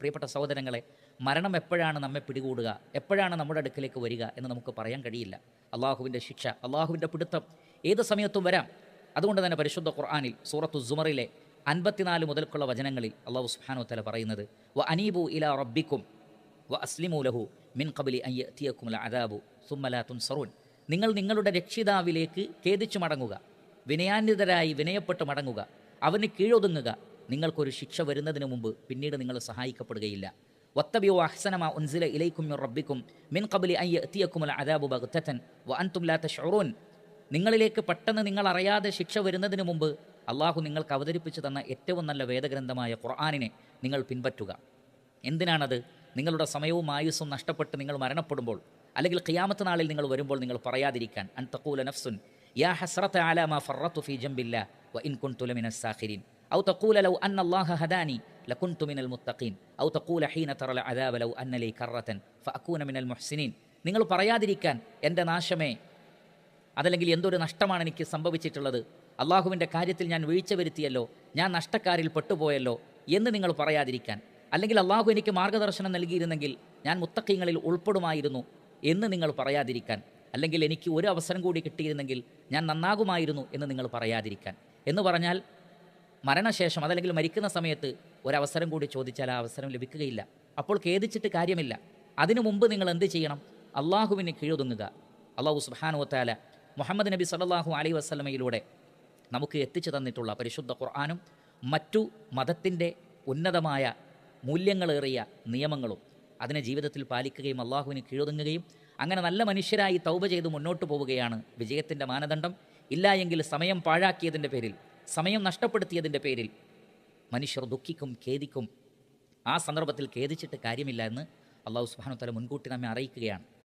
പ്രിയപ്പെട്ട സഹോദരങ്ങളെ, മരണം എപ്പോഴാണ് നമ്മെ പിടികൂടുക, എപ്പോഴാണ് നമ്മുടെ അടുക്കിലേക്ക് വരിക എന്ന് നമുക്ക് പറയാൻ കഴിയില്ല. അള്ളാഹുവിൻ്റെ ശിക്ഷ, അള്ളാഹുവിൻ്റെ പിടുത്തം ഏത് സമയത്തും വരാം. അതുകൊണ്ട് തന്നെ പരിശുദ്ധ ഖുർആനിൽ സൂറത്തു സുമറിലെ 54 മുതൽക്കുള്ള വചനങ്ങളിൽ അള്ളാഹു സുബ്ഹാനഹു വതആല പറയുന്നത് വ അനീബു ഇലാ റബ്ബിക്കും വ അസ്ലിമു ലഹു മിൻ ഖബ്ലി അൻ യഅതിയകുമുൽ അദാബു സുമ്മ ലാ തുൻസറൂൻ. നിങ്ങൾ നിങ്ങളുടെ രക്ഷിതാവിലേക്ക് ഖേദിച്ചു മടങ്ങുക, വിനയാന്വിതരായി വിനയപ്പെട്ട് മടങ്ങുക, അവന് കീഴൊതുങ്ങുക. നിങ്ങൾക്കൊരു ശിക്ഷ വരുന്നതിന് മുമ്പ് പിന്നീട് നിങ്ങൾ സഹായിക്കപ്പെടുകയില്ല. വത്തബിഉ അഹ്സന മാ ഉൻസില ഇലൈക്കും മിർ റബ്ബിക്കും മിൻ ഖബ്ലി അൻ യഅതിയകുമുൽ അദാബു ബഗ്തതൻ വ അൻതും ലാ തശ്ഉറൂൻ. നിങ്ങളിലേക്ക് പെട്ടെന്ന് നിങ്ങൾ അറിയാതെ ശിക്ഷ വരുന്നതിന് മുമ്പ് അള്ളാഹു നിങ്ങൾക്ക് അവതരിപ്പിച്ചു തന്ന ഏറ്റവും നല്ല വേദഗ്രന്ഥമായ ഖുർആനിനെ നിങ്ങൾ പിൻപറ്റുക. എന്തിനാണത്? നിങ്ങളുടെ സമയവും ആയുസ്സും നഷ്ടപ്പെട്ട് നിങ്ങൾ മരണപ്പെടുമ്പോൾ, അല്ലെങ്കിൽ ഖിയാമത്ത് നാളിൽ നിങ്ങൾ വരുമ്പോൾ നിങ്ങൾ പറയാതിരിക്കാൻ. അൻ തഖൂല നഫ്സുൻ യാ ഹസ്റത അലാ മാ ഫറത്തു ഫീ ജംബില്ലാ വ ഇൻ കുൻതു ലമിനസ് സാഖിരീൻ ഔ തഖൂല ലൗ അന്ന അല്ലാഹ ഹദാനി ലകുൻതു മിനൽ മുത്തഖീൻ ഔ തഖൂല ഹീന തറൽ അദാബ ലൗ അന്ന ലീ കറതൻ ഫഅകൂന മിനൽ മുഹ്സിനീൻ. നിങ്ങൾ പറയാതിരിക്കാൻ, എൻ്റെ നാശമേ, അതല്ലെങ്കിൽ എന്തൊരു നഷ്ടമാണ് എനിക്ക് സംഭവിച്ചിട്ടുള്ളത്, അള്ളാഹുവിൻ്റെ കാര്യത്തിൽ ഞാൻ വീഴ്ച വരുത്തിയല്ലോ, ഞാൻ നഷ്ടക്കാരിൽ പെട്ടുപോയല്ലോ എന്ന് നിങ്ങൾ പറയാതിരിക്കാൻ. അല്ലെങ്കിൽ അള്ളാഹു എനിക്ക് മാർഗ്ഗദർശനം നൽകിയിരുന്നെങ്കിൽ ഞാൻ മുത്തഖീങ്ങളിൽ ഉൾപ്പെടുമായിരുന്നു എന്ന് നിങ്ങൾ പറയാതിരിക്കാൻ. അല്ലെങ്കിൽ എനിക്ക് ഒരു അവസരം കൂടി കിട്ടിയിരുന്നെങ്കിൽ ഞാൻ നന്നാകുമായിരുന്നു എന്ന് നിങ്ങൾ പറയാതിരിക്കാൻ. എന്ന് പറഞ്ഞാൽ മരണശേഷം, അതല്ലെങ്കിൽ മരിക്കുന്ന സമയത്ത് ഒരവസരം കൂടി ചോദിച്ചാൽ ആ അവസരം ലഭിക്കുകയില്ല. അപ്പോൾ ഖേദിച്ചിട്ട് കാര്യമില്ല. അതിനു മുമ്പ് നിങ്ങൾ എന്ത് ചെയ്യണം? അള്ളാഹുവിന് കീഴൊതുങ്ങുക. അള്ളാഹു സുബ്ഹാനഹു വതആല മുഹമ്മദ് നബി സല്ലല്ലാഹു അലൈഹി വസല്ലമയിലൂടെ നമുക്ക് എത്തിച്ചു തന്നിട്ടുള്ള പരിശുദ്ധ ഖുർആനും മറ്റു മതത്തിൻ്റെ ഉന്നതമായ മൂല്യങ്ങളേറിയ നിയമങ്ങളും അതിനെ ജീവിതത്തിൽ പാലിക്കുകയും അള്ളാഹുവിന് കീഴൊതുങ്ങുകയും അങ്ങനെ നല്ല മനുഷ്യരായി തൗബ ചെയ്ത് മുന്നോട്ട് പോവുകയാണ് വിജയത്തിൻ്റെ മാനദണ്ഡം. ഇല്ല എങ്കിൽ സമയം പാഴാക്കിയതിൻ്റെ പേരിൽ, സമയം നഷ്ടപ്പെടുത്തിയതിൻ്റെ പേരിൽ മനുഷ്യർ ദുഃഖിക്കും, ഖേദിക്കും. ആ സന്ദർഭത്തിൽ ഖേദിച്ചിട്ട് കാര്യമില്ല എന്ന് അള്ളാഹു സുബ്ഹാനഹു വതആല മുൻകൂട്ടി നമ്മെ അറിയിക്കുകയാണ്.